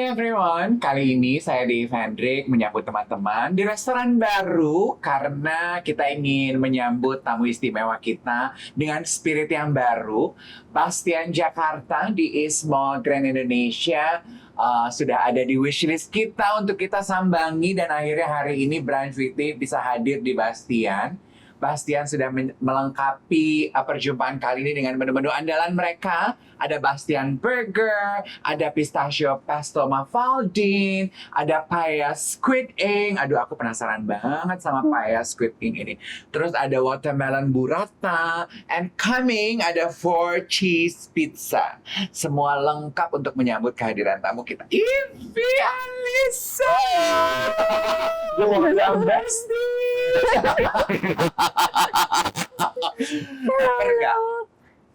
Hai everyone, kali ini saya Dave Hendrik menyambut teman-teman di restoran baru karena kita ingin menyambut tamu istimewa kita dengan spirit yang baru. Bastian Jakarta di East Mall Grand Indonesia sudah ada di wishlist kita untuk kita sambangi dan akhirnya hari ini Brunch with Dave bisa hadir di Bastian. Bastian sudah melengkapi perjumpaan kali ini dengan menu-menu andalan mereka. Ada Bastian Burger, ada pistachio pesto mafaldin, ada paella squid ink. Aduh, aku penasaran banget sama paella squid ink ini. Terus ada watermelon burrata, and coming ada 4 cheese pizza. Semua lengkap untuk menyambut kehadiran tamu kita. Ivy Alisa! Besti! Lapar nggak?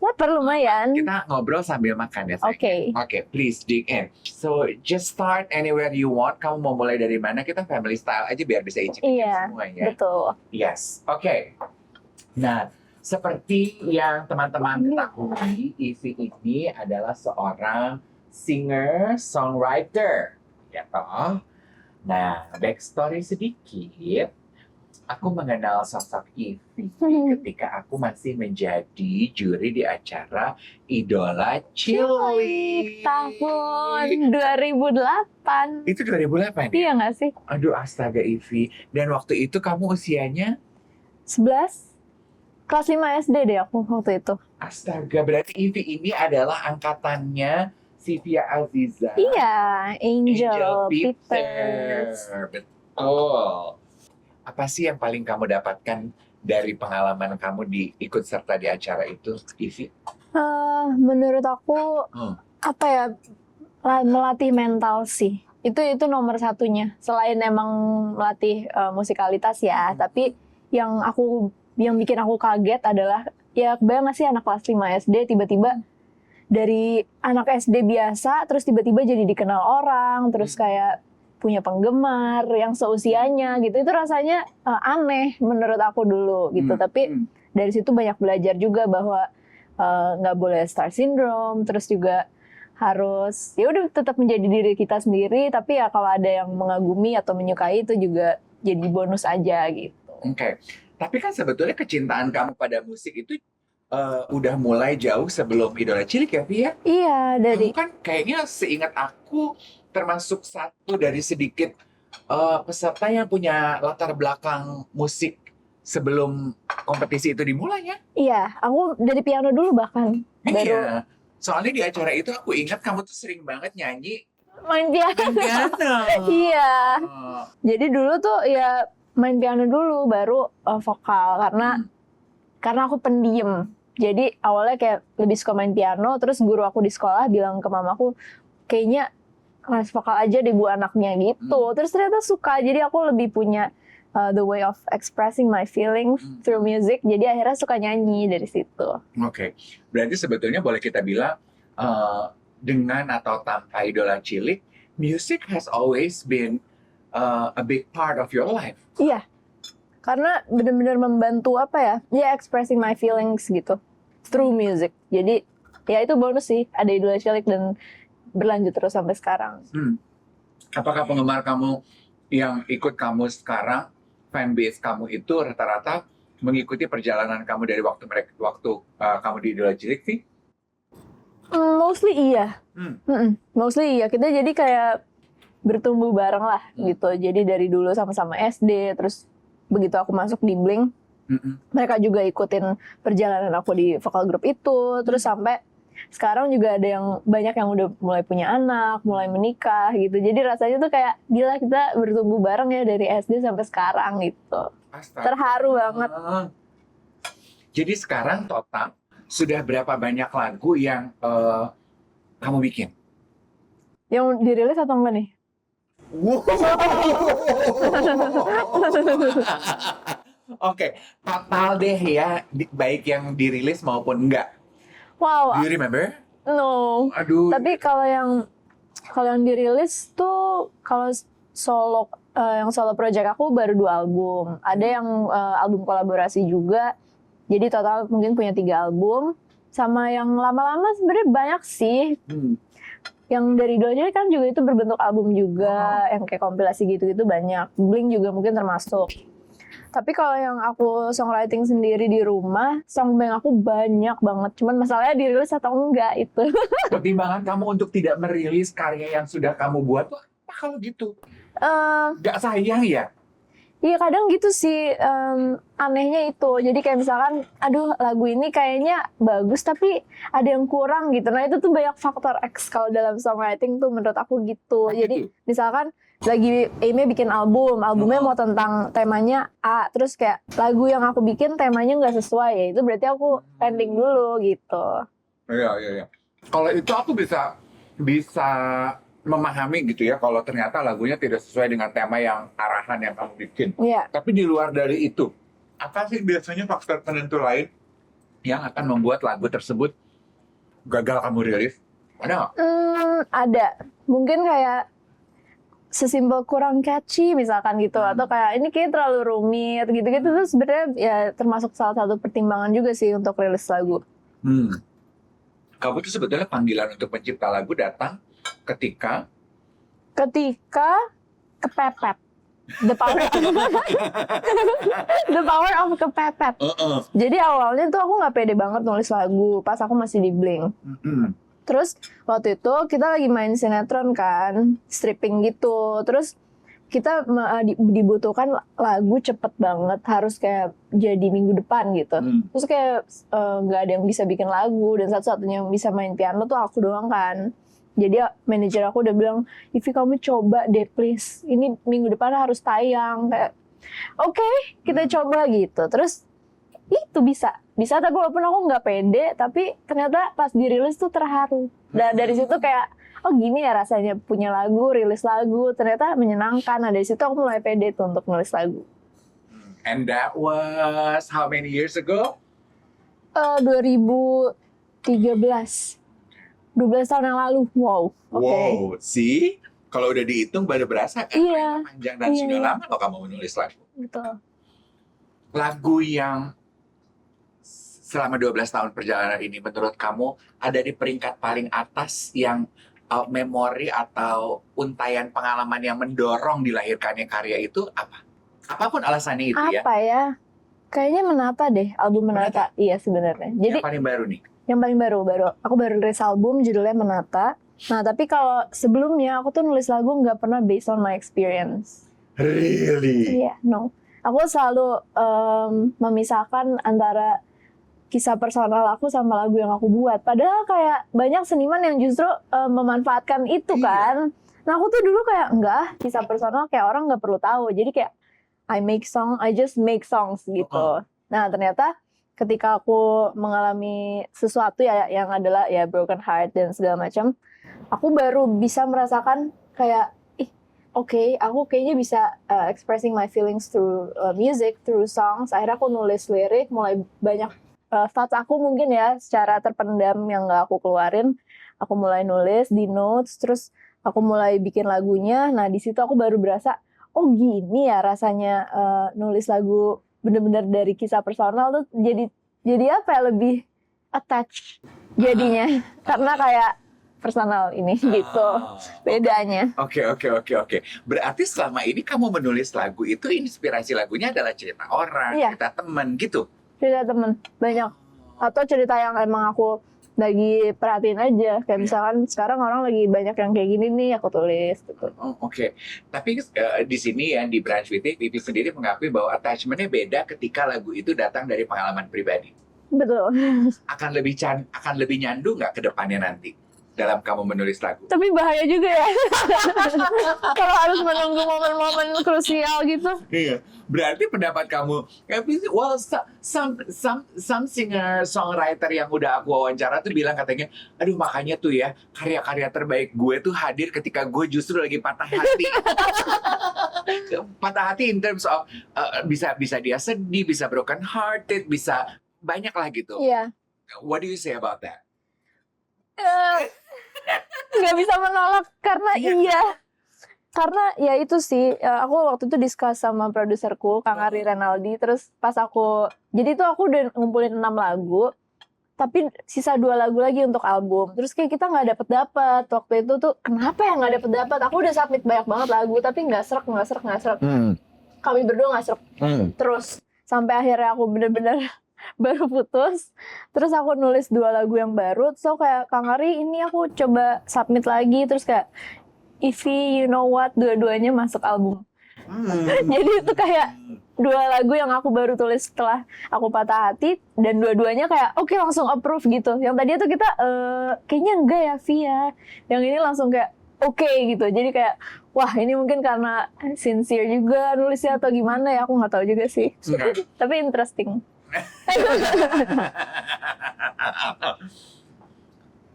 Lapar lumayan. Kita ngobrol sambil makan ya, sayang. Oke. Please dig in. So, just start anywhere you want. Kamu mau mulai dari mana? Kita family style aja biar bisa icip Iya, semuanya. betul. Yes. Oke. Nah, seperti yang teman-teman ketahui, Ivy ini adalah seorang singer-songwriter. Ya toh? Nah, backstory sedikit. Aku mengenal sosok Ivy ketika aku masih menjadi juri di acara Idola Cilik. Tahun 2008. Itu 2008 ya? Iya nggak sih? Aduh, astaga Ivy. Dan waktu itu kamu usianya? 11? Kelas 5 SD deh aku waktu itu. Astaga, berarti Ivy ini adalah angkatannya Sylvia Aziza. Iya, Angel Peters. Peters. Betul. Apa sih yang paling kamu dapatkan dari pengalaman kamu ikut serta di acara itu, Ivy? Menurut aku apa ya, melatih mental sih. Itu nomor satunya. Selain emang melatih musikalitas ya, tapi yang bikin aku kaget adalah ya kebayang nggak sih anak kelas 5 SD tiba-tiba dari anak SD biasa terus tiba-tiba jadi dikenal orang, terus kayak punya penggemar yang seusianya gitu. Itu rasanya aneh menurut aku dulu gitu. Tapi dari situ banyak belajar juga bahwa nggak boleh star syndrome, terus juga harus ya udah tetap menjadi diri kita sendiri, tapi ya kalau ada yang mengagumi atau menyukai itu juga jadi bonus aja gitu. Oke. Tapi kan sebetulnya kecintaan kamu pada musik itu udah mulai jauh sebelum Idola Cilik ya, Via? Iya, dari Kamu kan kayaknya seingat aku termasuk satu dari sedikit peserta yang punya latar belakang musik sebelum kompetisi itu dimulai ya? Iya, aku dari piano dulu bahkan. Iya. Soalnya di acara itu aku ingat kamu tuh sering banget nyanyi Main piano. Iya. Jadi dulu tuh ya main piano dulu, baru vokal karena aku pendiam. Jadi awalnya kayak lebih suka main piano, terus guru aku di sekolah bilang ke mamaku, kayaknya kelas vokal aja deh bu anaknya gitu. Terus ternyata suka, jadi aku lebih punya the way of expressing my feelings through music. Jadi akhirnya suka nyanyi dari situ. Oke. Berarti sebetulnya boleh kita bilang dengan atau tanpa Idola Cilik, music has always been a big part of your life. Iya, karena benar-benar membantu expressing my feelings gitu through music. Jadi ya itu bonus sih, ada Idola Cilik dan berlanjut terus sampai sekarang. Apakah penggemar kamu yang ikut kamu sekarang, fanbase kamu itu rata-rata mengikuti perjalanan kamu dari waktu kamu di Idola Cilik, Vi? Mostly iya. Mostly iya. Kita jadi kayak bertumbuh bareng lah gitu. Jadi dari dulu sama-sama SD, terus begitu aku masuk di Blink, mereka juga ikutin perjalanan aku di vokal group itu, terus sampai sekarang juga ada yang banyak yang udah mulai punya anak, mulai menikah gitu. Jadi rasanya tuh kayak gila, kita bertumbuh bareng ya dari SD sampai sekarang gitu. Astaga. Terharu banget. Jadi sekarang total sudah berapa banyak lagu yang kamu bikin? Yang dirilis atau enggak nih? Oke, total deh ya, baik yang dirilis maupun enggak. Wow. Do you remember? No. Aduh. Tapi kalau yang dirilis tuh yang solo project aku baru 2 album. Ada yang album kolaborasi juga. Jadi total mungkin punya 3 album. Sama yang lama-lama sebenarnya banyak sih. yang dari Dolce kan juga itu berbentuk album juga, yang kayak kompilasi gitu-gitu banyak. Blink juga mungkin termasuk. Tapi kalau yang aku songwriting sendiri di rumah, songbank aku banyak banget. Cuman masalahnya dirilis atau enggak itu. Pertimbangan kamu untuk tidak merilis karya yang sudah kamu buat tuh apa kalau gitu? Gak sayang ya? Iya kadang gitu sih, anehnya itu. Jadi kayak misalkan, aduh lagu ini kayaknya bagus tapi ada yang kurang gitu. Nah itu tuh banyak faktor X kalau dalam songwriting tuh menurut aku gitu. Jadi misalkan lagi Amy bikin albumnya mau tentang temanya A, terus kayak lagu yang aku bikin temanya nggak sesuai, ya itu berarti aku pending dulu gitu. Iya. Kalau itu aku bisa memahami gitu ya, kalau ternyata lagunya tidak sesuai dengan tema yang arahan yang kamu bikin. Iya. Tapi di luar dari itu, apa sih biasanya faktor penentu lain yang akan membuat lagu tersebut gagal kamu rilis? Ada nggak? Ada. Mungkin kayak sesimpel kurang catchy misalkan gitu, atau kayak ini kayak terlalu rumit gitu-gitu. Terus sebenarnya ya termasuk salah satu pertimbangan juga sih untuk rilis lagu. Kamu tuh sebetulnya panggilan untuk pencipta lagu datang ketika kepepet. The power of kepepet. Jadi awalnya tuh aku nggak pede banget nulis lagu pas aku masih di Blink. Terus waktu itu kita lagi main sinetron kan, stripping gitu. Terus kita dibutuhkan lagu cepet banget, harus kayak jadi minggu depan gitu. Terus kayak nggak ada yang bisa bikin lagu, dan satu-satunya yang bisa main piano tuh aku doang kan. Jadi manajer aku udah bilang, Ivy kamu coba deh please, ini minggu depan harus tayang. Kayak oke, kita coba gitu. Terus itu bisa tapi walaupun aku nggak pede, tapi ternyata pas dirilis tuh terharu. Dan dari situ kayak oh gini ya rasanya punya lagu, rilis lagu, ternyata menyenangkan. Nah dari situ aku mulai pede tuh untuk nulis lagu. And that was how many years ago? 2013. 12 tahun yang lalu. Wow. Wow, see? Kalau udah dihitung baru berasa kan? Iya. Panjang dan sudah lama loh kamu menulis lagu. Betul. Lagu yang selama 12 tahun perjalanan ini menurut kamu ada di peringkat paling atas yang memori atau untayan pengalaman yang mendorong dilahirkannya karya itu apa? Apapun alasannya itu ya. Apa ya? Kayaknya Menata deh, album Menata. Iya sebenarnya. Jadi yang paling baru nih. Yang paling baru. Aku baru rilis album judulnya Menata. Nah, tapi kalau sebelumnya aku tuh nulis lagu nggak pernah based on my experience. Really? Iya, no. Aku selalu memisahkan antara kisah personal aku sama lagu yang aku buat. Padahal kayak banyak seniman yang justru memanfaatkan itu kan. Nah, aku tuh dulu kayak enggak, kisah personal kayak orang nggak perlu tahu. Jadi kayak I just make songs gitu. Nah, ternyata ketika aku mengalami sesuatu ya yang adalah ya broken heart dan segala macam, aku baru bisa merasakan kayak oke, aku kayaknya bisa expressing my feelings through music, through songs. Akhirnya aku nulis lirik, mulai banyak thoughts aku mungkin ya secara terpendam yang gak aku keluarin. Aku mulai nulis di notes, terus aku mulai bikin lagunya. Nah di situ aku baru berasa, oh gini ya rasanya nulis lagu bener-bener dari kisah personal tuh jadi apa ya, lebih attached jadinya. Karena kayak personal ini gitu bedanya. Oke. Berarti selama ini kamu menulis lagu itu inspirasi lagunya adalah cerita orang, cerita teman gitu. Cerita teman banyak, atau cerita yang emang aku lagi perhatiin aja. Kayak misalkan sekarang orang lagi banyak yang kayak gini nih, aku tulis gitu. Oke. Tapi di sini ya di Branch Witty, Vivi sendiri mengakui bahwa attachment-nya beda ketika lagu itu datang dari pengalaman pribadi. Betul. Akan lebih nyandu nggak ke depannya nanti dalam kamu menulis lagu? Tapi bahaya juga ya. Kalau harus menunggu momen-momen krusial gitu. Iya. Berarti pendapat kamu, well, some singer songwriter yang udah aku wawancara tuh bilang katanya, aduh makanya tuh ya karya-karya terbaik gue tuh hadir ketika gue justru lagi patah hati. Patah hati in terms of bisa dia sedih, bisa broken hearted, bisa banyak lah gitu. Iya. What do you say about that? Nggak bisa menolak karena iya. Karena ya itu sih, aku waktu itu discuss sama produserku Kang Ari Renaldi. Terus pas jadi tuh aku udah ngumpulin 6 lagu, tapi sisa 2 lagu lagi untuk album. Terus kayak kita nggak dapet waktu itu tuh, kenapa ya nggak dapet. Aku udah submit banyak banget lagu tapi nggak srek. Kami berdua nggak srek. Terus sampai akhirnya aku bener-bener baru putus. Terus aku nulis 2 lagu yang baru. Terus aku kayak, Kang Ari ini aku coba submit lagi. Terus kayak, Ivy, you know what, dua-duanya masuk album. Jadi itu kayak 2 lagu yang aku baru tulis setelah aku patah hati, dan dua-duanya kayak oke, langsung approve gitu. Yang tadi tuh kita kayaknya enggak ya Via. Yang ini langsung kayak oke gitu. Jadi kayak wah, ini mungkin karena sincere juga nulisnya atau gimana ya, aku nggak tahu juga sih. Tapi interesting.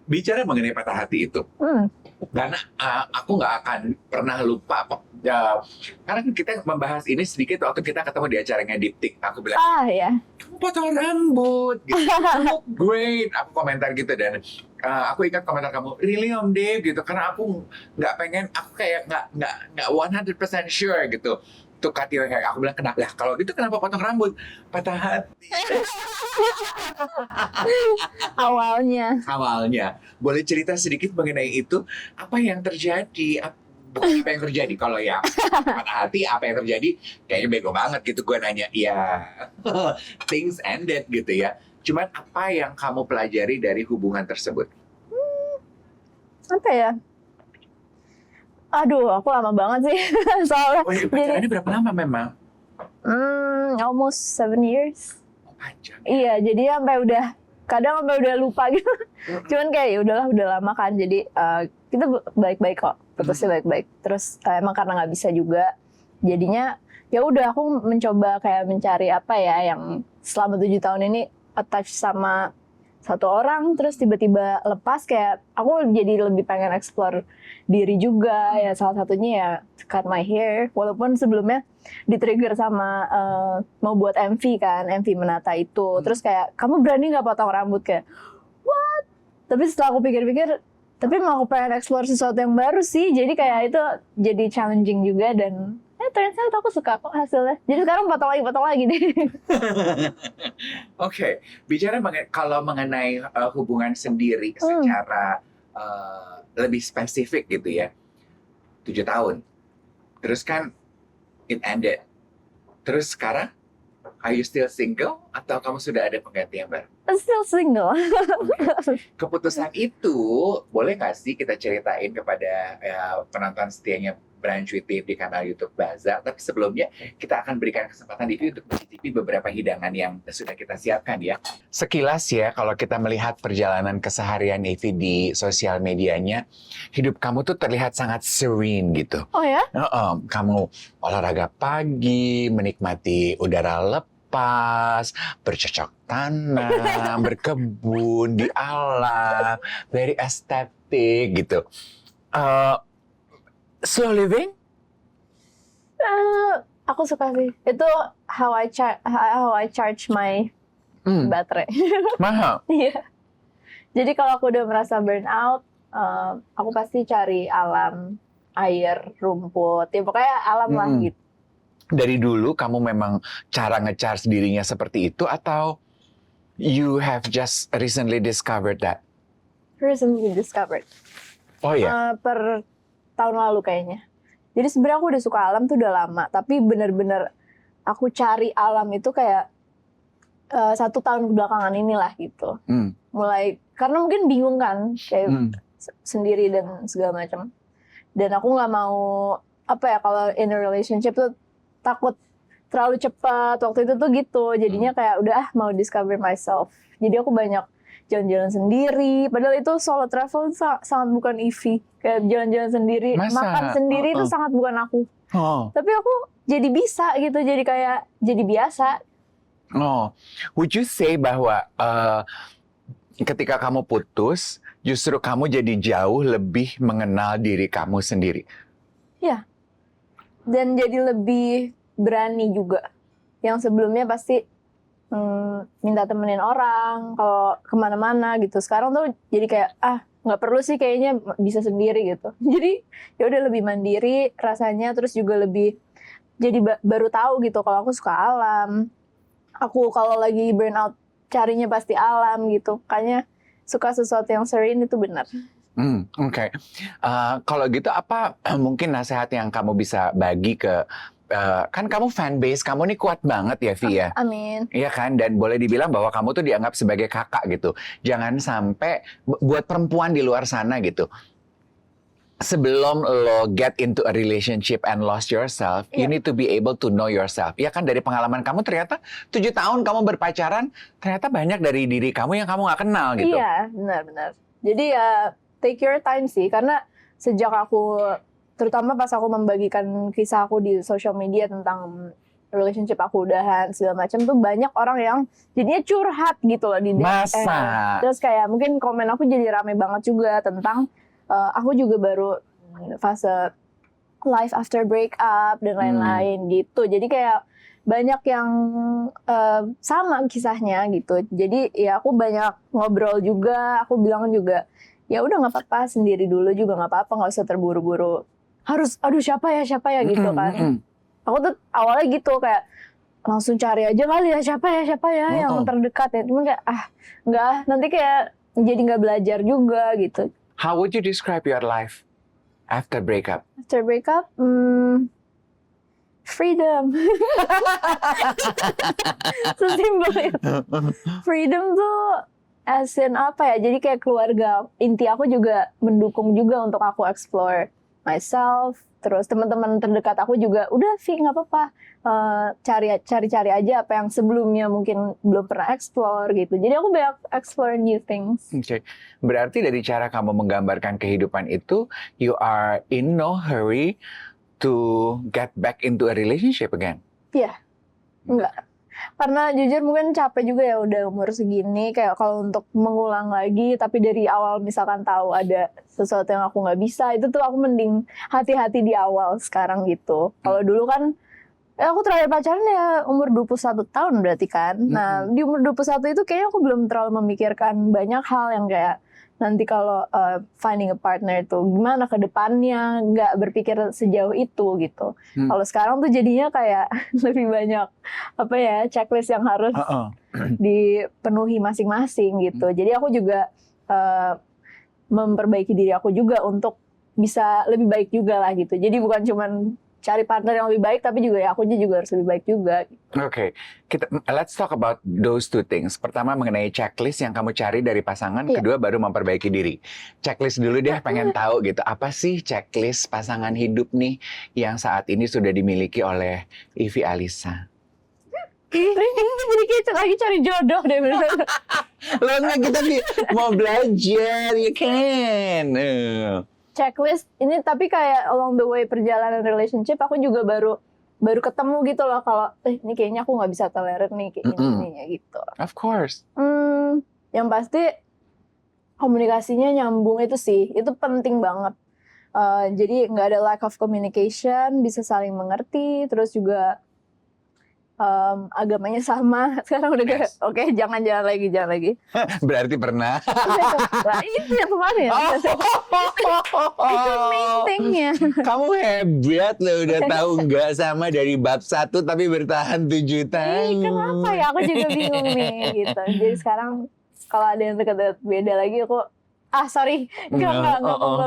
Bicara mengenai patah hati itu, karena aku nggak akan pernah lupa kok. Karena kita membahas ini sedikit waktu kita ketemu di acaranya Diptik. Aku bilang, Ya. kamu potong rambut, gitu. You look great. Aku komentar gitu, dan aku ingat komentar kamu, really Om Dave gitu. Karena aku nggak pengen, aku kayak nggak 100% sure gitu. To cut your hair. Aku bilang, kenapa? Lah kalau gitu kenapa potong rambut? Patah hati. Awalnya. Boleh cerita sedikit mengenai itu? Apa yang terjadi? Bukan apa yang terjadi. Kalau ya patah hati, apa yang terjadi? Kayaknya bego banget gitu gue nanya. Ya, things ended gitu ya. Cuman apa yang kamu pelajari dari hubungan tersebut? Apa ya? Aduh, aku lama banget sih soalnya. Oh iya, pacarannya berapa lama memang? Almost 7 years. Panjang. Iya, jadi kadang sampai udah lupa gitu. Cuman kayak ya udahlah, udah lama kan. Jadi kita baik-baik kok, putusnya baik-baik. Terus emang karena nggak bisa juga, jadinya ya udah aku mencoba kayak mencari apa ya yang selama 7 tahun ini attach sama satu orang, terus tiba-tiba lepas. Kayak aku jadi lebih pengen explore diri juga ya, salah satunya ya cut my hair, walaupun sebelumnya di-trigger sama mau buat MV kan, MV Menata itu. Terus kayak, kamu berani nggak potong rambut? Kayak what? Tapi setelah aku pikir-pikir, tapi mau aku pengen explore sesuatu yang baru sih, jadi kayak itu jadi challenging juga, dan ternyata aku suka kok hasilnya. Jadi sekarang potong lagi deh. Oke, bicara kalau mengenai hubungan sendiri secara lebih spesifik gitu ya, 7 tahun. Terus kan it ended. Terus sekarang, are you still single atau kamu sudah ada pengganti yang baru? Still single. Keputusan itu boleh nggak sih kita ceritain kepada penonton setianya Branch with Dave di kanal YouTube Baza? Tapi sebelumnya kita akan berikan kesempatan Devi untuk mencicipi beberapa hidangan yang sudah kita siapkan ya. Sekilas ya, kalau kita melihat perjalanan keseharian Devi di sosial medianya, hidup kamu tuh terlihat sangat serene gitu. Oh ya? Kamu olahraga pagi, menikmati udara lepas, bercocok tanam, berkebun di alam, very estetik gitu. Slow living? Aku suka sih. Itu how I charge my baterai. Mahal. Iya. Jadi kalau aku udah merasa burn out, aku pasti cari alam, air, rumput, ya pokoknya alam lah gitu. Dari dulu kamu memang cara nge-charge dirinya seperti itu, atau you have just recently discovered that? Recently discovered. Oh iya? Per tahun lalu kayaknya. Jadi sebenarnya aku udah suka alam tuh udah lama, tapi benar-benar aku cari alam itu kayak 1 tahun belakangan inilah gitu. Mulai, karena mungkin bingung kan, kayak sendiri dan segala macam. Dan aku nggak mau, apa ya, kalau in a relationship tuh takut terlalu cepat. Waktu itu tuh gitu, jadinya kayak udah mau discover myself. Jadi aku banyak jalan-jalan sendiri, padahal itu solo travel sangat bukan Ivy. Kayak jalan-jalan sendiri, makan sendiri itu sangat bukan aku. Tapi aku jadi bisa gitu, jadi biasa. Would you say bahwa ketika kamu putus, justru kamu jadi jauh lebih mengenal diri kamu sendiri? Ya, dan jadi lebih berani juga. Yang sebelumnya pasti minta temenin orang kalau kemana-mana gitu. Sekarang tuh jadi kayak nggak perlu sih, kayaknya bisa sendiri gitu. Jadi ya udah lebih mandiri rasanya, terus juga lebih jadi baru tahu gitu kalau aku suka alam. Aku kalau lagi burn out carinya pasti alam gitu. Kayaknya suka sesuatu yang serene itu benar. Oke. Kalau gitu apa mungkin nasihat yang kamu bisa bagi ke kan kamu fanbase kamu nih kuat banget ya Vi ya. Amin. Iya kan, dan boleh dibilang bahwa kamu tuh dianggap sebagai kakak gitu. Jangan sampai buat perempuan di luar sana gitu. Sebelum lo get into a relationship and lost yourself, you Iya. need to be able to know yourself. Ya kan, dari pengalaman kamu ternyata 7 tahun kamu berpacaran, ternyata banyak dari diri kamu yang kamu nggak kenal gitu. Iya, benar-benar. Jadi ya take your time sih, karena sejak aku, terutama pas aku membagikan kisah aku di social media tentang relationship aku udahan segala macam tuh banyak orang yang jadinya curhat gitu loh di DM. Masa? Terus kayak mungkin komen aku jadi rame banget juga tentang aku juga baru fase life after breakup dan lain-lain gitu. Jadi kayak banyak yang sama kisahnya gitu. Jadi ya aku banyak ngobrol juga, aku bilang juga ya udah nggak apa-apa, sendiri dulu juga nggak apa-apa, nggak usah terburu-buru harus aduh siapa ya gitu kan. Aku tuh awalnya gitu kayak langsung cari aja kali ya siapa ya yang terdekat ya, cuman kayak nggak, nanti kayak jadi nggak belajar juga gitu. How would you describe your life after breakup? After breakup, freedom. Sesimpel itu. Freedom tuh as in apa ya, jadi kayak keluarga inti aku juga mendukung juga untuk aku explore myself. Terus teman-teman terdekat aku juga udah Vi nggak apa-apa, cari aja apa yang sebelumnya mungkin belum pernah explore gitu. Jadi aku banyak explore new things. Oke. Berarti dari cara kamu menggambarkan kehidupan itu, you are in no hurry to get back into a relationship again. Iya, enggak. Karena jujur mungkin capek juga ya udah umur segini, kayak kalau untuk mengulang lagi, tapi dari awal misalkan tahu ada sesuatu yang aku nggak bisa, itu tuh aku mending hati-hati di awal sekarang gitu. Kalau dulu kan, aku terakhir pacaran ya umur 21 tahun berarti kan. Nah, di umur 21 itu kayaknya aku belum terlalu memikirkan banyak hal yang kayak nanti kalau finding a partner itu gimana ke depannya, nggak berpikir sejauh itu gitu. Kalau sekarang tuh jadinya kayak lebih banyak apa ya, checklist yang harus dipenuhi masing-masing gitu. Jadi aku juga memperbaiki diri aku juga untuk bisa lebih baik juga lah gitu. Jadi bukan cuman cari partner yang lebih baik, tapi juga ya aku juga harus lebih baik juga. Oke, let's talk about those two things. Pertama mengenai checklist yang kamu cari dari pasangan, kedua baru memperbaiki diri. Checklist dulu deh, pengen tahu gitu, apa sih checklist pasangan hidup nih yang saat ini sudah dimiliki oleh Ivy Alisa? Jadi kita lagi cari jodoh deh bener. Lo nggak, kita mau belajar, you can. Checklist ini tapi kayak along the way perjalanan relationship aku juga baru ketemu gitu loh kalau ini kayaknya aku nggak bisa tolerate nih kayak ini ya gitu. Of course. Yang pasti komunikasinya nyambung itu sih, itu penting banget. Jadi nggak ada lack of communication, bisa saling mengerti, terus juga agamanya sama. Sekarang udah kayak oke, jangan lagi. Berarti pernah. Nah, itu yang kemarin. Itu main thing-nya. Kamu hebat loh, udah tahu nggak sama dari bab 1 tapi bertahan 7 tahun. Kenapa ya? Aku juga bingung nih gitu. Jadi sekarang kalau ada yang dekat-dekat beda lagi aku sorry, nggak mau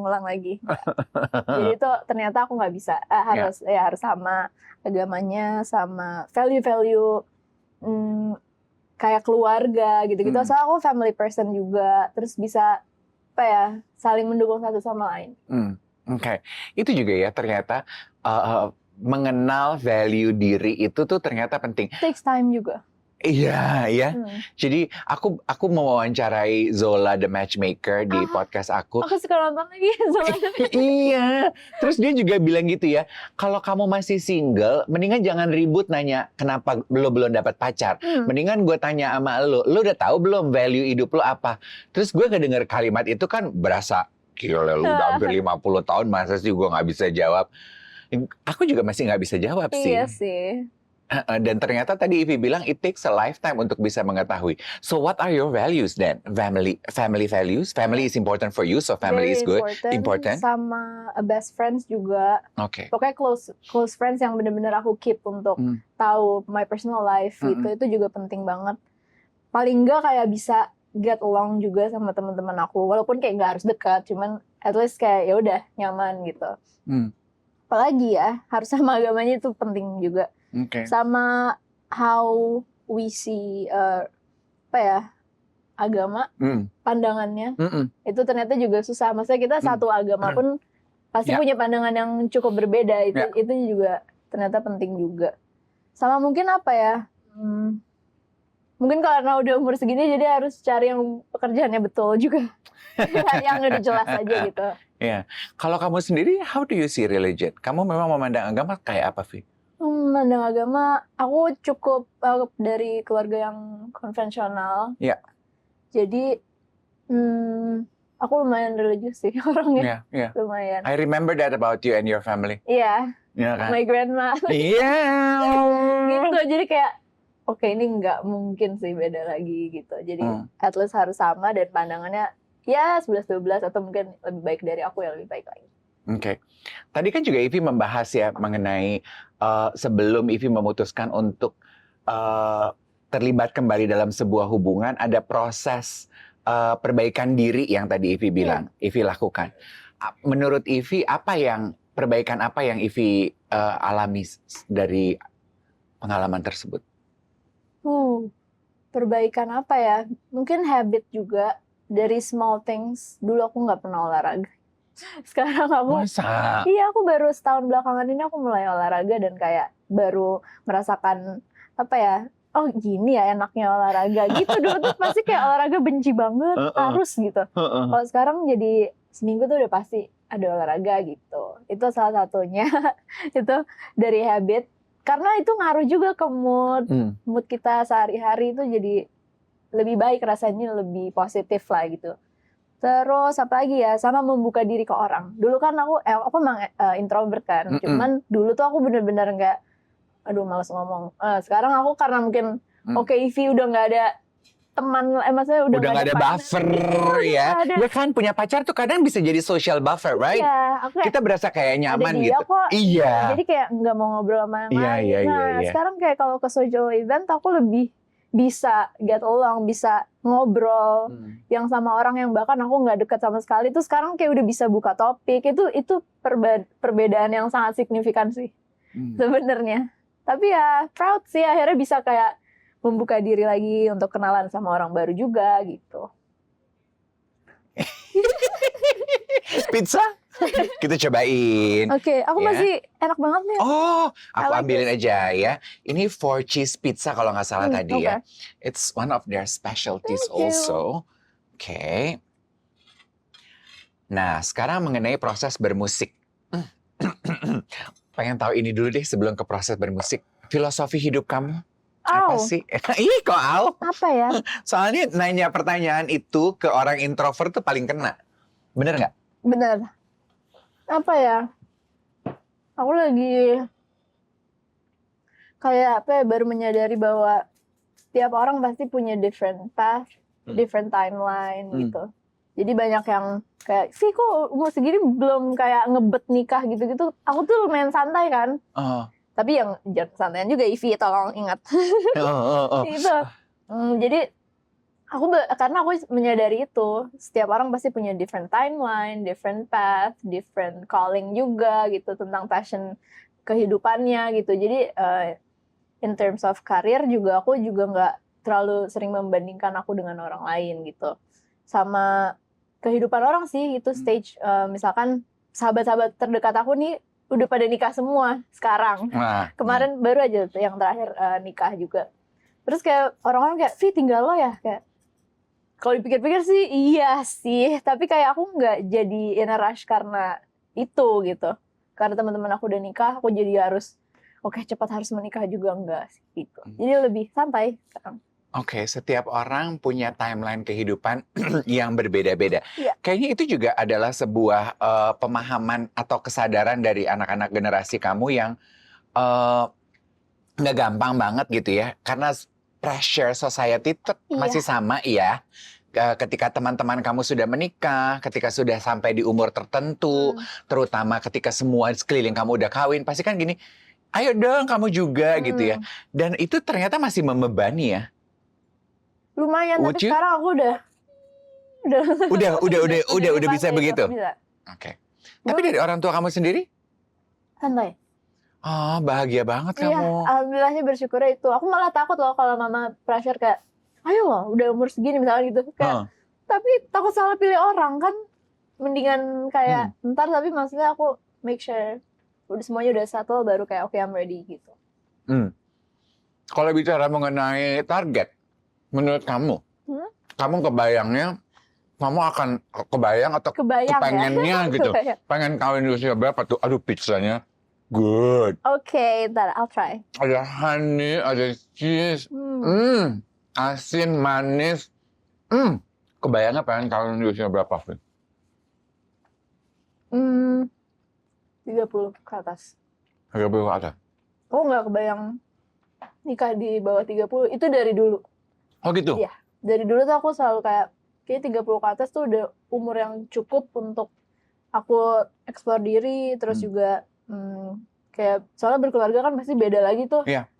ngulang lagi. Jadi itu ternyata aku nggak bisa, harus sama agamanya, sama value kayak keluarga gitu-gitu. Soalnya aku family person juga, terus bisa apa ya, saling mendukung satu sama lain. Oke. Itu juga ya ternyata mengenal value diri itu tuh ternyata penting. Takes time juga. Iya, ya. Jadi aku mewawancarai Zola the Matchmaker di podcast aku. Aku suka nonton lagi Zola the Matchmaker. Iya. Terus dia juga bilang gitu ya, kalau kamu masih single, mendingan jangan ribut nanya kenapa lo belum dapat pacar. Mendingan gue tanya sama lo udah tahu belum value hidup lo apa? Terus gue kedenger kalimat itu kan berasa, gila lo udah hampir 50 tahun masa sih gue nggak bisa jawab. Aku juga masih nggak bisa jawab sih. Iya sih. Dan ternyata tadi Ivy bilang it takes a lifetime untuk bisa mengetahui. So what are your values then? Family values. Family is important for you, so family is good. Important. Sama best friends juga. Oke. Pokoknya close friends yang benar-benar aku keep untuk tahu my personal life gitu. Itu juga penting banget. paling enggak kayak bisa get along juga sama teman-teman aku, walaupun kayak nggak harus dekat, cuman at least kayak ya udah nyaman gitu. Apalagi ya, harus sama agamanya itu penting juga. Sama how we see apa ya, agama, pandangannya itu ternyata juga susah. Maksudnya kita satu agama pun pasti punya pandangan yang cukup berbeda. Itu juga ternyata penting juga. Sama mungkin apa ya, mungkin karena udah umur segini jadi harus cari yang pekerjaannya betul juga. Yang udah jelas aja gitu. Ya, kalau kamu sendiri, how do you see religion? Kamu memang memandang agama kayak apa, Vi? Memandang agama, aku cukup dari keluarga yang konvensional. Ya. Jadi, aku lumayan religius sih orangnya. Yeah. Lumayan. I remember that about you and your family. Iya. Yeah, kan? My grandma. Iya. Gitu, jadi kayak, oke ini nggak mungkin sih beda lagi gitu. Jadi, at least harus sama dan pandangannya ya 11-12 atau mungkin lebih baik dari aku yang lebih baik lagi. Oke. Tadi kan juga Ivy membahas ya mengenai sebelum Ivy memutuskan untuk terlibat kembali dalam sebuah hubungan, ada proses perbaikan diri yang tadi Ivy bilang, Ivy lakukan. Menurut Ivy, perbaikan apa yang Ivy alami dari pengalaman tersebut? Perbaikan apa ya? Mungkin habit juga. Dari small things, dulu aku nggak pernah olahraga. Sekarang aku, iya aku baru setahun belakangan ini aku mulai olahraga dan kayak baru merasakan apa ya, oh gini ya enaknya olahraga gitu. Dulu tuh pasti kayak olahraga benci banget, harus gitu. Kalau sekarang jadi seminggu tuh udah pasti ada olahraga gitu. Itu salah satunya, itu dari habit. Karena itu ngaruh juga ke mood kita sehari-hari itu jadi lebih baik rasanya, lebih positif lah gitu. Terus apa lagi ya, sama membuka diri ke orang. Dulu kan aku memang introvert kan, cuman dulu tuh aku bener-bener kayak, aduh malas ngomong. Sekarang aku karena mungkin Ivy udah nggak ada teman, maksudnya udah nggak ada buffer ya. Ya kan punya pacar tuh kadang bisa jadi social buffer, right? Iya, kita berasa kayak nyaman gitu. Iya. Jadi kayak nggak mau ngobrol sama yang lain. Sekarang kayak kalau ke social event aku lebih bisa get along, bisa ngobrol yang sama orang yang bahkan aku nggak dekat sama sekali. Itu sekarang kayak udah bisa buka topik. Itu perbedaan yang sangat signifikan sih sebenarnya. Tapi ya proud sih akhirnya bisa kayak membuka diri lagi untuk kenalan sama orang baru juga gitu. Pizza? Kita cobain. Oke, aku masih enak banget nih. Oh, aku ambilin aja ya. Ini 4 cheese pizza kalau nggak salah tadi ya. It's one of their specialties also. Oke. Nah, sekarang mengenai proses bermusik. Pengen tahu ini dulu deh sebelum ke proses bermusik. Filosofi hidup kamu apa sih? Ih, kok Al? Apa ya? Soalnya nanya pertanyaan itu ke orang introvert tuh paling kena. Bener nggak? Bener. Apa ya? Aku lagi kayak baru menyadari bahwa setiap orang pasti punya different path, different timeline gitu. Jadi banyak yang kayak, sih kok umur segini belum kayak ngebet nikah gitu-gitu. Aku tuh lumayan santai kan. Tapi yang santaian juga Ivy, tolong ingat. Itu. Jadi karena aku menyadari itu, setiap orang pasti punya different timeline, different path, different calling juga gitu tentang passion kehidupannya gitu. Jadi in terms of karir juga aku juga nggak terlalu sering membandingkan aku dengan orang lain gitu. Sama kehidupan orang sih itu stage, misalkan sahabat-sahabat terdekat aku nih udah pada nikah semua sekarang. Kemarin baru aja tuh yang terakhir nikah juga. Terus kayak orang-orang kayak, Vi tinggal lo ya? Kayak, kalau dipikir-pikir sih iya sih. Tapi kayak aku nggak jadi in a rush karena itu gitu. Karena teman-teman aku udah nikah, aku jadi harus, oke cepat harus menikah juga enggak sih gitu. Jadi lebih santai sekarang. Oke, setiap orang punya timeline kehidupan yang berbeda-beda. Kayaknya itu juga adalah sebuah pemahaman atau kesadaran dari anak-anak generasi kamu yang nggak gampang banget gitu ya. Karena pressure society masih sama ya. Ketika teman-teman kamu sudah menikah, ketika sudah sampai di umur tertentu, terutama ketika semua sekeliling kamu udah kawin, pasti kan gini, ayo dong kamu juga gitu ya. Dan itu ternyata masih membebani ya. lumayan, Would tapi you? sekarang aku udah Udah bisa fase begitu. itu, bisa. Oke. Tapi dari orang tua kamu sendiri? Santai. Oh, bahagia banget Iya, kamu. alhamdulillahnya bersyukurnya itu. Aku malah takut loh kalau mama pressure kayak, ayo loh, udah umur segini misalnya gitu. Kayak, tapi takut salah pilih orang kan. Mendingan kayak ntar, tapi maksudnya aku make sure semuanya udah settle baru kayak oke, I'm ready gitu. Kalau bicara mengenai target, menurut kamu, kamu kebayangnya, kamu akan kebayang atau Kebayang kepengennya ya? gitu? Kebayang. Pengen kawin di usia berapa tuh? Aduh, pizzanya good. Oke, ntar I'll try. Ada honey, ada cheese. Asin, manis. Kebayangnya pengen kawin di usia berapa, Vin? 30 ke atas. 30 ke atas. Aku nggak kebayang nikah di bawah 30. Itu dari dulu. Oh gitu? Iya. Dari dulu tuh aku selalu kayak 30 ke atas tuh udah umur yang cukup untuk aku eksplor diri. Terus juga kayak soalnya berkeluarga kan pasti beda lagi tuh. Iya.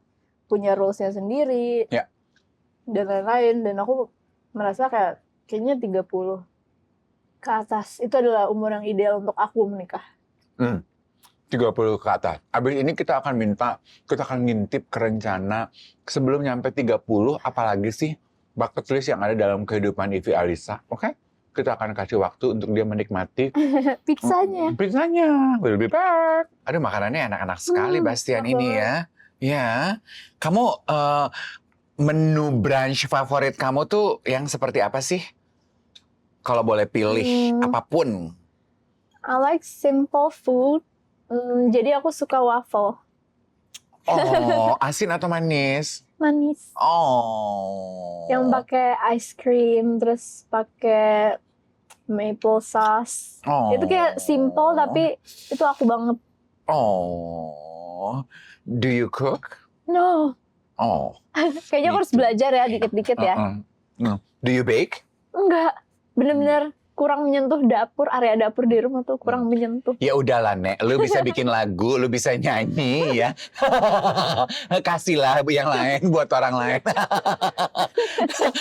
Punya rules-nya sendiri. Iya. Dan lain-lain. Dan aku merasa kayaknya 30 ke atas. Itu adalah umur yang ideal untuk aku menikah. 30 ke atas. Abis ini kita akan ngintip ke rencana sebelum nyampe 30, apalagi sih bucket list yang ada dalam kehidupan Ivy Alisa. Oke? Kita akan kasih waktu untuk dia menikmati Pizzanya. pizzanya. We'll be back. Aduh, makanannya enak-enak sekali, Bastian enak ini ya. Ya. Kamu menu brunch favorit kamu tuh yang seperti apa sih? Kalau boleh pilih apapun. I like simple food. Jadi aku suka waffle. Oh, asin atau manis? Manis. Oh. Yang pakai ice cream, terus pakai maple sauce. Oh. Itu kayak simple tapi itu aku banget. Oh. Do you cook? No. Oh. Kayaknya aku harus Gitu. belajar ya dikit-dikit ya. No. Do you bake? Enggak. Bener-bener kurang menyentuh dapur, area dapur di rumah tuh kurang menyentuh. Ya udahlah, Nek. Lu bisa bikin lagu, lu bisa nyanyi ya. Kasihlah yang lain buat orang lain.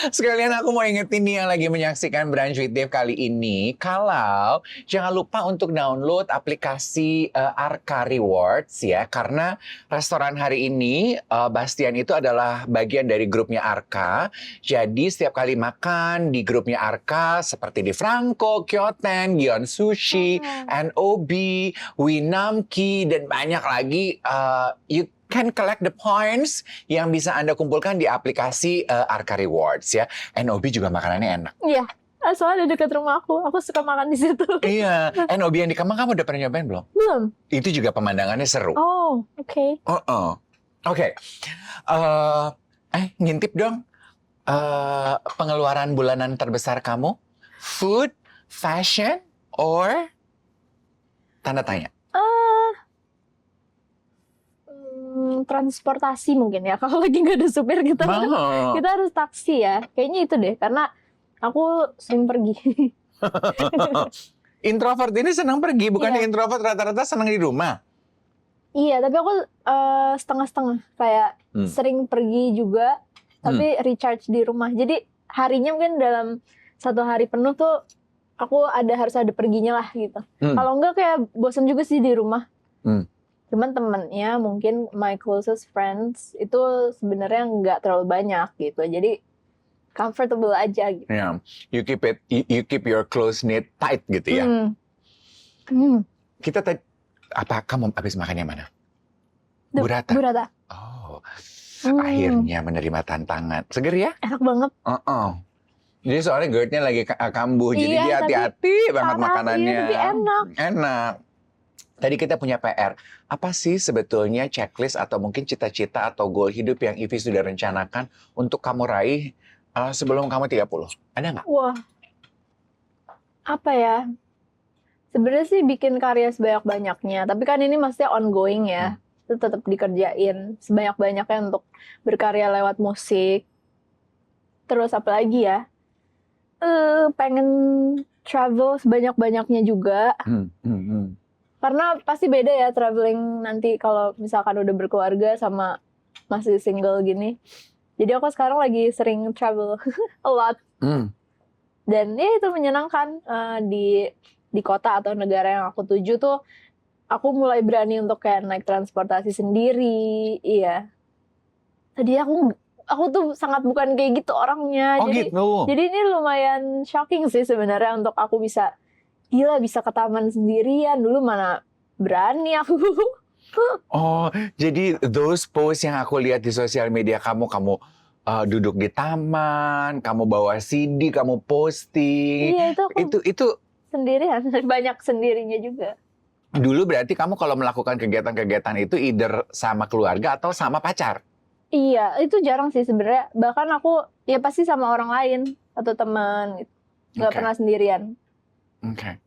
Sekalian aku mau ingetin nih yang lagi menyaksikan Brunch with Dave kali ini. Kalau jangan lupa untuk download aplikasi Arka Rewards ya. Karena restoran hari ini, Bastian itu adalah bagian dari grupnya Arka. Jadi setiap kali makan di grupnya Arka, seperti di Franco, Kyoten, Gion Sushi, NOB, Winamki, dan banyak lagi. You can collect the points yang bisa Anda kumpulkan di aplikasi Arka Rewards ya. NOB juga makanannya enak. Iya. Soalnya dekat rumah aku suka makan di situ. Iya, NOB yang di Kemang kamu udah pernah nyobain belum? Belum. Itu juga pemandangannya seru. Oh, oke. Oke. Ngintip dong. Pengeluaran bulanan terbesar kamu? Food, fashion, or tanda tanya? Transportasi mungkin ya. Kalau lagi nggak ada supir kita harus taksi ya. Kayaknya itu deh, karena aku sering pergi. Introvert ini senang pergi, bukannya Iya. introvert rata-rata senang di rumah? Iya, tapi aku setengah-setengah. Kayak sering pergi juga, tapi recharge di rumah. Jadi harinya mungkin dalam satu hari penuh tuh aku harus ada perginya lah gitu. Kalau enggak kayak bosan juga sih di rumah. Cuman temennya mungkin my closest friends itu sebenarnya nggak terlalu banyak gitu. Jadi comfortable aja gitu. Yeah. You keep your close knit tight gitu ya. Kita kamu habis makan yang mana? Burrata. Burrata. Oh. Akhirnya menerima tantangan. Seger ya? Enak banget. Jadi soalnya GERD-nya lagi kambuh, jadi Iya, dia hati-hati banget parah, makanannya. iya, tapi enak. Enak. Tadi kita punya PR. Apa sih sebetulnya checklist atau mungkin cita-cita atau goal hidup yang Ivy sudah rencanakan untuk kamu raih sebelum kamu 30? Ada nggak? Wah. Apa ya? Sebenarnya sih bikin karya sebanyak-banyaknya. Tapi kan ini maksudnya ongoing ya. Itu tetap dikerjain sebanyak-banyaknya untuk berkarya lewat musik. Terus apa lagi ya? Pengen travel sebanyak-banyaknya juga. Karena pasti beda ya traveling nanti kalau misalkan udah berkeluarga sama masih single gini. Jadi aku sekarang lagi sering travel a lot. Hmm. Dan ya itu menyenangkan, di kota atau negara yang aku tuju tuh, aku mulai berani untuk kayak naik transportasi sendiri, iya. Tadi aku tuh sangat bukan kayak gitu orangnya, Oh gitu. jadi ini lumayan shocking sih sebenarnya untuk aku bisa, gila bisa ke taman sendirian, dulu mana berani aku. Oh, jadi those posts yang aku lihat di sosial media kamu duduk di taman, kamu bawa CD, kamu posting. Iya itu aku Itu sendirian, banyak sendirinya juga. dulu berarti kamu kalau melakukan kegiatan-kegiatan itu either sama keluarga atau sama pacar. Iya, itu jarang sih sebenarnya. Bahkan aku ya pasti sama orang lain atau teman gitu. Nggak Oke. pernah sendirian. Oke.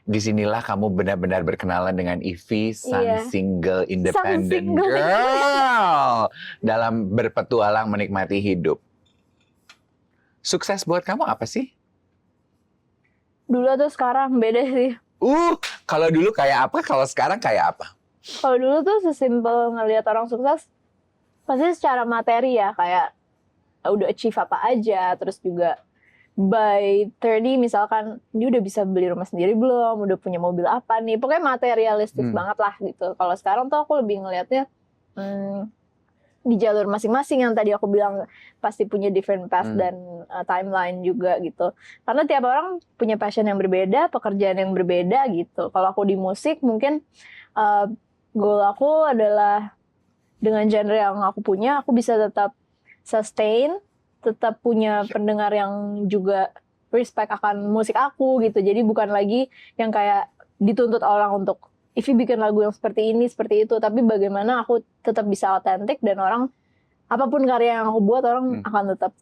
Disinilah kamu benar-benar berkenalan dengan Ivy, sang Iya. single independent single. girl dalam berpetualang menikmati hidup. Sukses buat kamu apa sih? Dulu atau sekarang beda sih. Kalau dulu kayak apa? Kalau sekarang kayak apa? Kalau dulu tuh sesimpel ngelihat orang sukses, pasti secara materi ya, kayak udah achieve apa aja, terus juga by 30 misalkan dia udah bisa beli rumah sendiri belum, udah punya mobil apa nih, pokoknya materialistis banget lah gitu. Kalau sekarang tuh aku lebih ngelihatnya di jalur masing-masing yang tadi aku bilang pasti punya different path dan timeline juga gitu. Karena tiap orang punya passion yang berbeda, pekerjaan yang berbeda gitu. Kalau aku di musik mungkin goal aku adalah dengan genre yang aku punya, aku bisa tetap sustain, tetap punya pendengar yang juga respect akan musik aku gitu. Jadi bukan lagi yang kayak dituntut orang untuk Ivy bikin lagu yang seperti ini, seperti itu. Tapi bagaimana aku tetap bisa otentik dan orang, apapun karya yang aku buat, orang akan tetap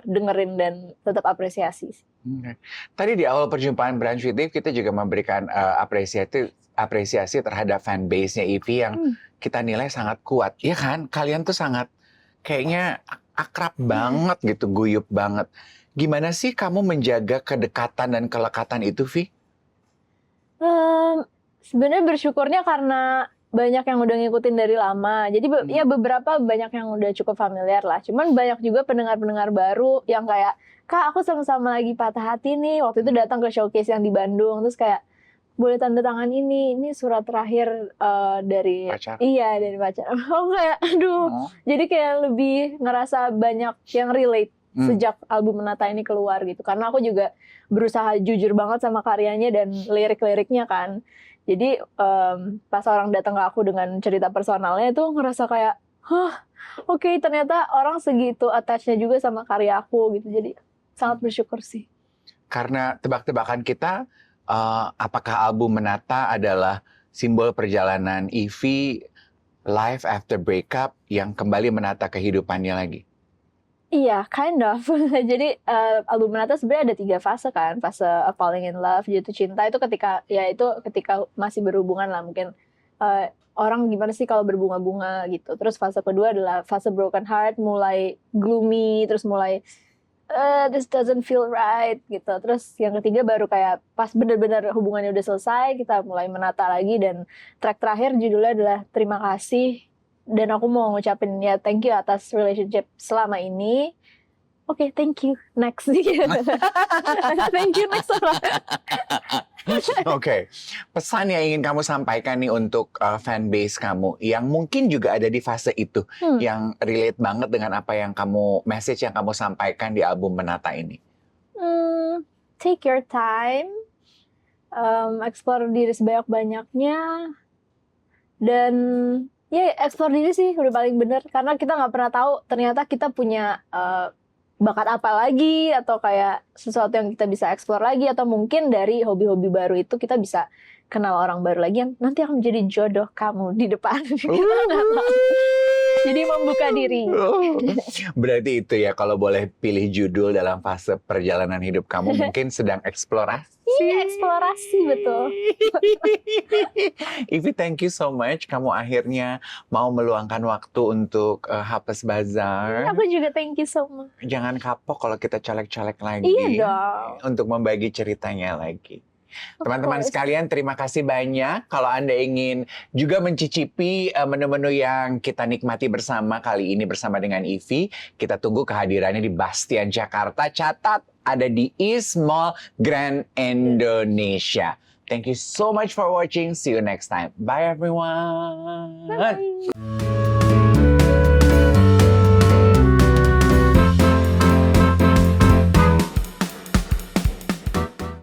dengerin dan tetap apresiasi. Okay. Tadi di awal perjumpaan Brunch with Ivy, kita juga memberikan apresiasi terhadap fanbase-nya Ivy yang kita nilai sangat kuat. Iya kan? Kalian tuh sangat kayaknya akrab banget gitu, guyup banget. Gimana sih kamu menjaga kedekatan dan kelekatan itu, Vi? Sebenarnya bersyukurnya karena banyak yang udah ngikutin dari lama. Jadi ya beberapa banyak yang udah cukup familiar lah. Cuman banyak juga pendengar-pendengar baru yang kayak, Kak aku sama-sama lagi patah hati nih. Waktu itu datang ke showcase yang di Bandung. Terus kayak, boleh tanda tangan ini surat terakhir dari Pacar? Iya, dari pacar. Oh kayak aduh. Jadi kayak lebih ngerasa banyak yang relate sejak album Menata ini keluar gitu. Karena aku juga berusaha jujur banget sama karyanya dan lirik-liriknya kan. Jadi pas orang datang ke aku dengan cerita personalnya itu ngerasa kayak, oke, ternyata orang segitu attach-nya juga sama karya aku gitu. Jadi sangat bersyukur sih. Karena tebak-tebakan kita, apakah album Menata adalah simbol perjalanan Ivy life after breakup yang kembali menata kehidupannya lagi? Iya, kind of. Jadi album Menata sebenarnya ada 3 fase kan. Fase falling in love, jatuh cinta itu ketika masih berhubungan lah mungkin. Orang gimana sih kalau berbunga-bunga gitu. Terus fase kedua adalah fase broken heart, mulai gloomy, terus mulai this doesn't feel right gitu. Terus yang ketiga baru kayak pas benar-benar hubungannya udah selesai, kita mulai menata lagi dan track terakhir judulnya adalah Terima Kasih. Dan aku mau ngucapin ya thank you atas relationship selama ini. Oke, thank you. Next. Thank you next. Oke. Pesan yang ingin kamu sampaikan nih untuk fanbase kamu yang mungkin juga ada di fase itu, yang relate banget dengan apa yang message yang kamu sampaikan di album Menata ini. Take your time, explore diri sebanyak-banyaknya, dan ya explore diri sih udah paling bener, karena kita nggak pernah tahu ternyata kita punya bakat apa lagi, atau kayak sesuatu yang kita bisa explore lagi, atau mungkin dari hobi-hobi baru itu kita bisa kenal orang baru lagi yang nanti akan menjadi jodoh kamu di depan. Jadi membuka diri. Berarti itu ya, kalau boleh pilih judul dalam fase perjalanan hidup kamu, mungkin sedang eksplorasi. Iya, eksplorasi, betul. Ivy, thank you so much. Kamu akhirnya mau meluangkan waktu untuk Hapes Bazaar. Aku juga thank you so much. Jangan kapok kalau kita colek-colek lagi. Iya dong. Untuk membagi ceritanya lagi. Teman-teman course. sekalian, terima kasih banyak. Kalau Anda ingin juga mencicipi menu-menu yang kita nikmati bersama kali ini bersama dengan Ivi, kita tunggu kehadirannya di Bastian, Jakarta. Catat, ada di East Mall Grand Indonesia. Thank you so much for watching. See you next time. Bye everyone. Bye.